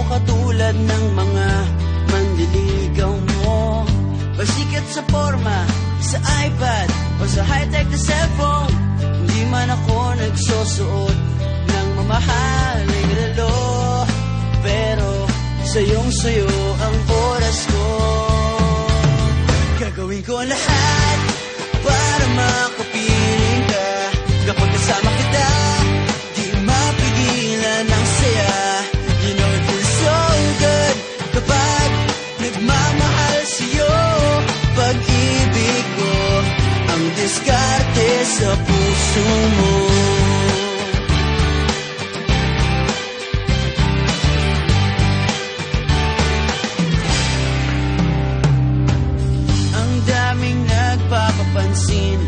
katulad ng mga manliligaw mo. Pasikat sa forma, sa iPad o sa high-tech na cellphone. Hindi man ako nagsusuot ng mamahaling relo, pero sayong-sayo ang oras ko. Gagawin ko ang lahat para makapiling ka. Kapag kasama kita, di mapigilan ang saya. You know it feels so good kapag nagmamahal sa'yo. Pag-ibig ko ang diskarte sa puso mo. Ang daming nagpapapansin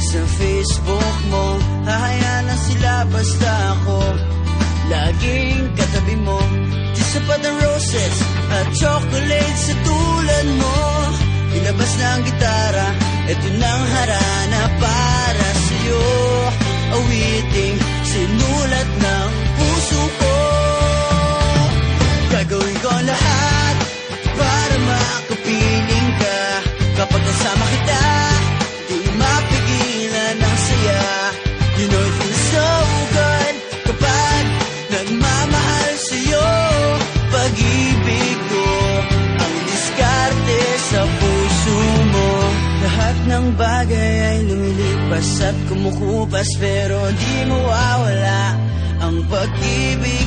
sa Facebook mo. Hahayaan na sila basta ako laging katabi mo. Di sapat ang roses at chocolates sa tulad mo. Ilabas na ang gitara, ito nang harana para sa'yo. Awiting sinulat ng puso ko. Gagawin ko ang lahat para makapiling ka. Kapag kasama kita, di mapigilan ang saya. You know it feels so good kapag nagmamahal sa'yo. Pag-ibig ko ang diskarte sa puso mo. Lahat ng bagay ay lumilipas at kumukupas, pero di mawawala ang pag-ibig